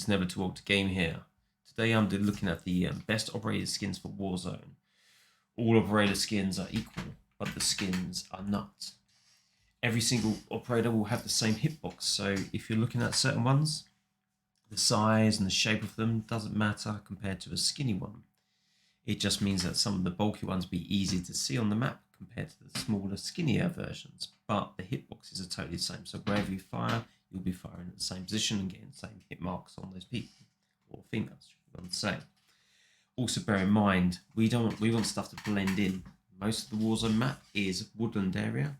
It's never too old to game here. Today I'm looking at the best operator skins for Warzone. All operator skins are equal, but the skins are not. Every single operator will have the same hitbox, so if you're looking at certain ones, the size and the shape of them doesn't matter compared to a skinny one. It just means that some of the bulky ones be easy to see on the map compared to the smaller, skinnier versions, but the hitboxes are totally the same. So wherever you fire, you'll be firing at the same position and getting the same hit marks on those people, or females, should I want to say. Also bear in mind, we want stuff to blend in. Most of the Warzone map is woodland area,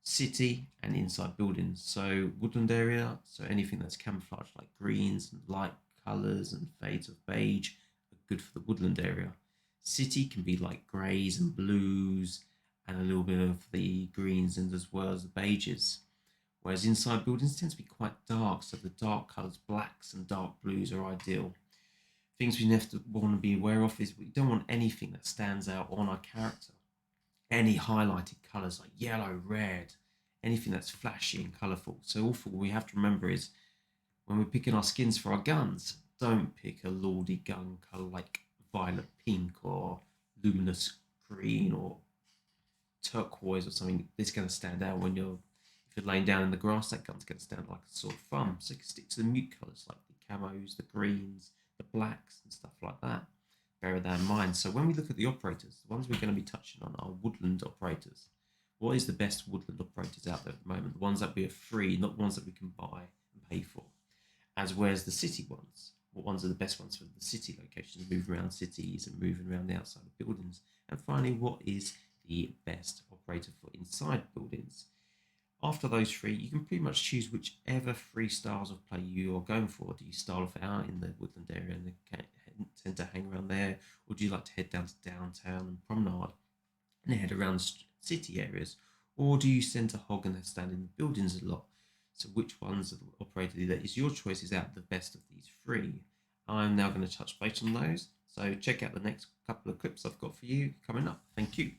city, and inside buildings. So woodland area, so anything that's camouflaged like greens and light colours and fades of beige are good for the woodland area. City can be like greys and blues and a little bit of the greens and as well as the beiges. Whereas inside buildings tend to be quite dark, so the dark colours, blacks and dark blues are ideal. Things we have to want to be aware of is we don't want anything that stands out on our character. Any highlighted colours like yellow, red, anything that's flashy and colourful. So all we have to remember is when we're picking our skins for our guns, don't pick a lordy gun colour like violet pink or luminous green or turquoise or something. It's going to stand out when if you're laying down in the grass. That gun's going to stand like a sore thumb. So you can stick to the mute colours like the camos, the greens, the blacks and stuff like that. Bear that in mind. So when we look at the operators, the ones we're going to be touching on are woodland operators. What is the best woodland operators out there at the moment? The ones that we are free, not the ones that we can buy and pay for. As well as the city ones. What ones are the best ones for the city locations, moving around cities and moving around the outside of buildings? And finally, what is the best operator for inside buildings? After those three, you can pretty much choose whichever three styles of play you are going for. Do you start off out in the woodland area and tend to hang around there, or do you like to head down to downtown and promenade and head around city areas, or do you tend to hog and stand in the buildings a lot? So which ones of the operator that is your choice is out the best of these three? I'm now going to touch base on those. So check out the next couple of clips I've got for you coming up. Thank you.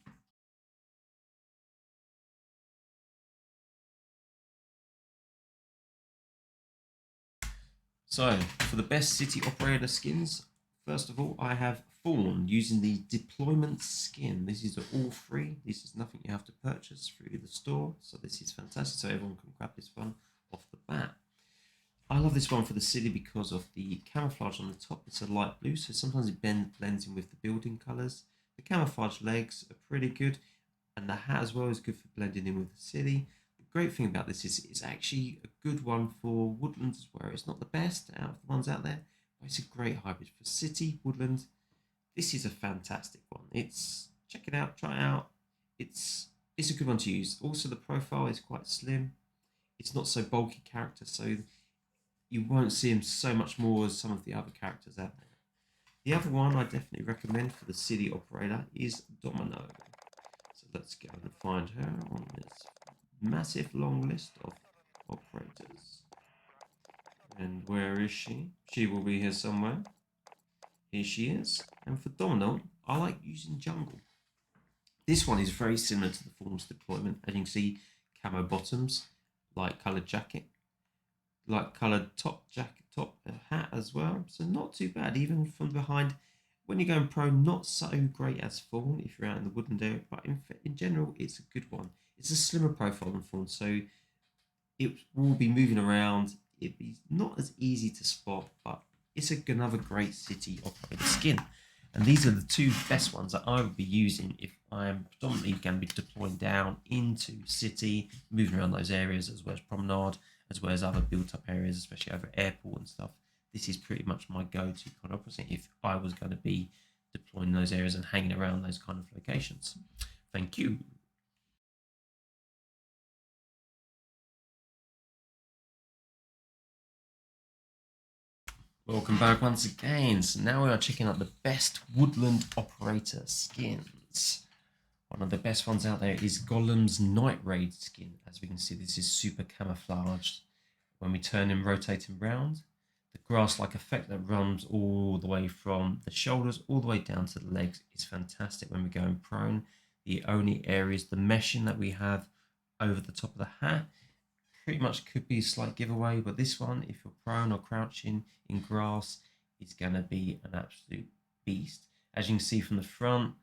So for the best city operator skins, first of all, I have Fawn using the deployment skin. This is all free. This is nothing you have to purchase through the store. So this is fantastic. So everyone can grab this one off the bat. I love this one for the city because of the camouflage on the top. It's a light blue, so sometimes it blends in with the building colours. The camouflage legs are pretty good, and the hat as well is good for blending in with the city. The great thing about this is it's actually a good one for woodlands as well. It's not the best out of the ones out there, but it's a great hybrid for city, woodland. This is a fantastic one. Check it out, try it out. It's a good one to use. Also, the profile is quite slim. It's not so bulky character, so you won't see him so much more as some of the other characters out there. The other one I definitely recommend for the city operator is Domino. So let's go and find her on this massive long list of operators. And where is she? She will be here somewhere. Here she is. And for Domino, I like using jungle. This one is very similar to the Form's deployment. As you can see, camo bottoms, light coloured jacket, light coloured top hat as well. So not too bad, even from behind. When you're going pro, not so great as Fawn if you're out in the woodland area, but in general, it's a good one. It's a slimmer profile than Fawn, so it will be moving around. It'd be not as easy to spot, but it's another great city operator skin. And these are the two best ones that I would be using if I am predominantly going to be deploying down into city, moving around those areas as well as promenade, as well as other built-up areas, especially over airport and stuff. This is pretty much my go-to kind of operator if I was going to be deploying those areas and hanging around those kind of locations. Thank you. Welcome back once again. So now we are checking out the best woodland operator skins. One of the best ones out there is Golem's Night Raid skin. As we can see, this is super camouflaged. When we turn and rotate him round, the grass-like effect that runs all the way from the shoulders all the way down to the legs is fantastic when we're going prone. The only areas, the meshing that we have over the top of the hat pretty much could be a slight giveaway, but this one, if you're prone or crouching in grass, is going to be an absolute beast. As you can see from the front,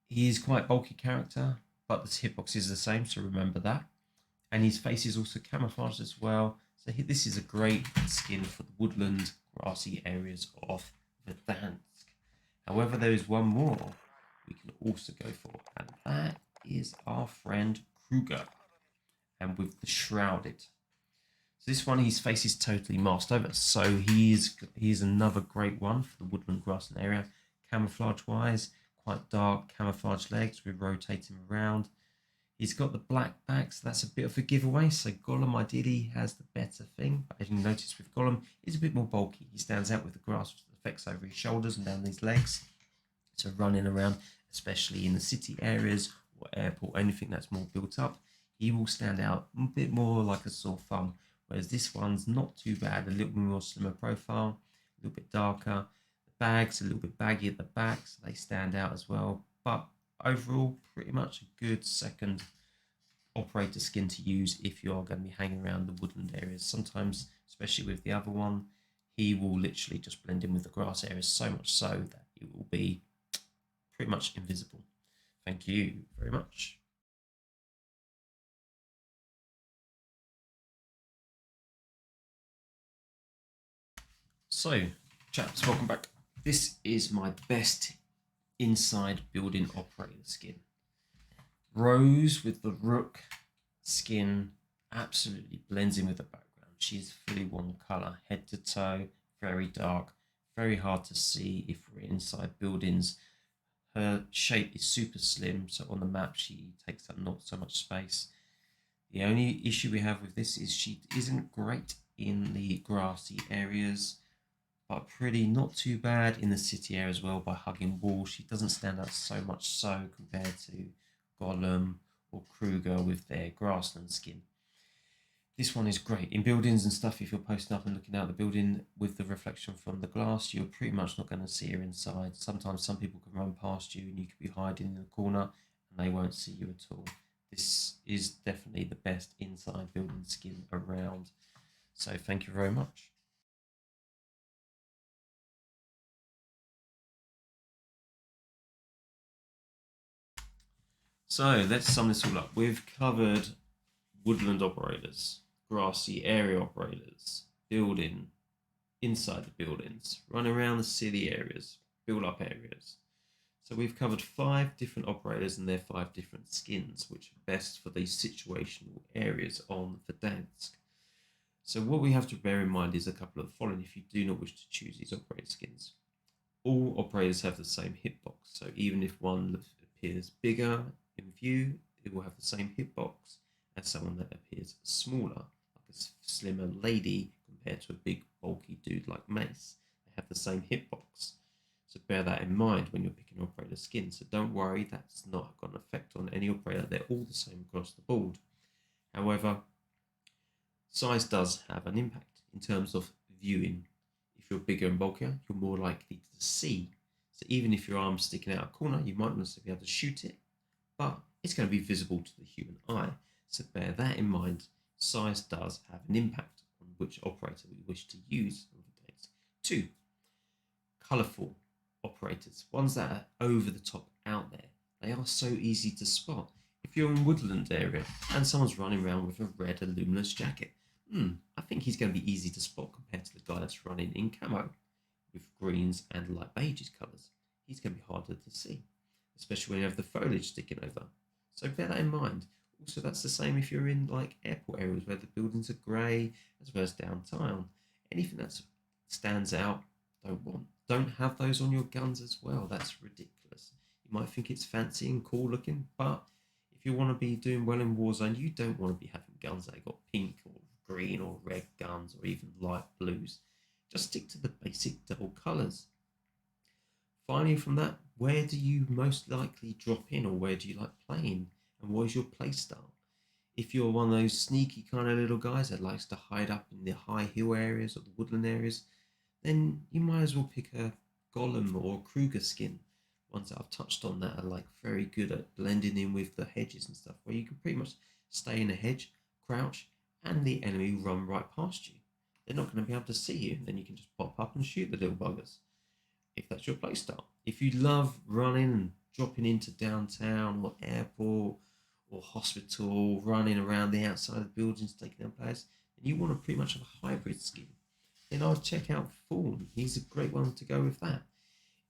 he is quite bulky character, but the hitbox is the same, so remember that. And his face is also camouflaged as well. So this is a great skin for the woodland, grassy areas of Verdansk. However, there is one more we can also go for, and that is our friend Kruger, and with the shrouded. So this one, his face is totally masked over, so he's another great one for the woodland grassland area. Camouflage wise, quite dark camouflage legs with rotating around. He's got the black back, so that's a bit of a giveaway. So Gollum ideally has the better thing, but as you notice with Gollum, he's a bit more bulky. He stands out with the grass effects over his shoulders and down his legs. So running around, especially in the city areas or airport, anything that's more built up, he will stand out a bit more like a sore thumb. Whereas this one's not too bad, a little bit more slimmer profile, a little bit darker. The bag's a little bit baggy at the back, so they stand out as well. But overall, pretty much a good second operator skin to use if you are going to be hanging around the woodland areas. Sometimes, especially with the other one, he will literally just blend in with the grass areas, so much so that it will be pretty much invisible. Thank you very much. So, chaps, welcome back. This is my best inside building operator skin. Rose with the rook skin absolutely blends in with the background. She's fully one colour, head to toe, very dark, very hard to see if we're inside buildings. Her shape is super slim, so on the map she takes up not so much space. The only issue we have with this is she isn't great in the grassy areas, but pretty not too bad in the city area as well by hugging walls. She doesn't stand out so much so compared to Gollum or Kruger with their grassland skin. This one is great in buildings and stuff. If you're posting up and looking out the building with the reflection from the glass, you're pretty much not going to see her inside. Sometimes some people can run past you and you could be hiding in the corner and they won't see you at all. This is definitely the best inside building skin around. So thank you very much. So let's sum this all up. We've covered woodland operators, grassy area operators, building inside the buildings, run around the city areas, build up areas. So we've covered 5 different operators and their 5 different skins, which are best for these situational areas on Verdansk. So what we have to bear in mind is a couple of the following if you do not wish to choose these operator skins. All operators have the same hitbox, so even if one appears bigger in view, it will have the same hitbox as someone that appears smaller, like a slimmer lady compared to a big bulky dude like Mace. They have the same hitbox. So bear that in mind when you're picking operator skin. So don't worry, that's not got an effect on any operator. They're all the same across the board. However, size does have an impact in terms of viewing. If you're bigger and bulkier, you're more likely to see. So even if your arm's sticking out a corner, you might not necessarily be able to shoot it, but it's going to be visible to the human eye. So bear that in mind. Size does have an impact on which operator we wish to use. 2, colourful operators, ones that are over the top out there. They are so easy to spot. If you're in woodland area and someone's running around with a red or luminous jacket, I think he's going to be easy to spot compared to the guy that's running in camo with greens and light beige colours. He's going to be harder to see, especially when you have the foliage sticking over. So bear that in mind. Also, that's the same if you're in like airport areas where the buildings are grey as well as downtown. Anything that stands out, don't have those on your guns as well. That's ridiculous. You might think it's fancy and cool looking, but if you want to be doing well in Warzone, you don't want to be having guns that have got pink or green or red guns or even light blues. Just stick to the basic double colours. Finally, from that, where do you most likely drop in, or where do you like playing, and what is your play style? If you're one of those sneaky kind of little guys that likes to hide up in the high hill areas or the woodland areas, then you might as well pick a Gollum or a Kruger skin. Ones that I've touched on that are like very good at blending in with the hedges and stuff, where you can pretty much stay in a hedge crouch, and the enemy run right past you. They're not going to be able to see you. Then you can just pop up and shoot the little buggers, if that's your playstyle. If you love running and dropping into downtown or airport or hospital, running around the outside of buildings, taking down players, and you want to pretty much have a hybrid skin, then I'd check out Fawn. He's a great one to go with that.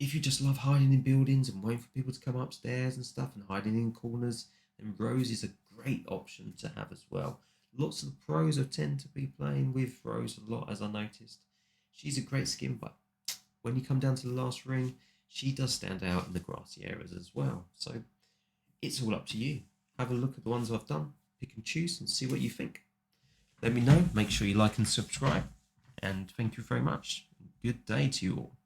If you just love hiding in buildings and waiting for people to come upstairs and stuff and hiding in corners, then Rose is a great option to have as well. Lots of the pros tend to be playing with Rose a lot, as I noticed. She's a great skin, but when you come down to the last ring, she does stand out in the grassy areas as well. So it's all up to you. Have a look at the ones I've done, pick and choose, and see what you think. Let me know. Make sure you like and subscribe. And thank you very much. Good day to you all.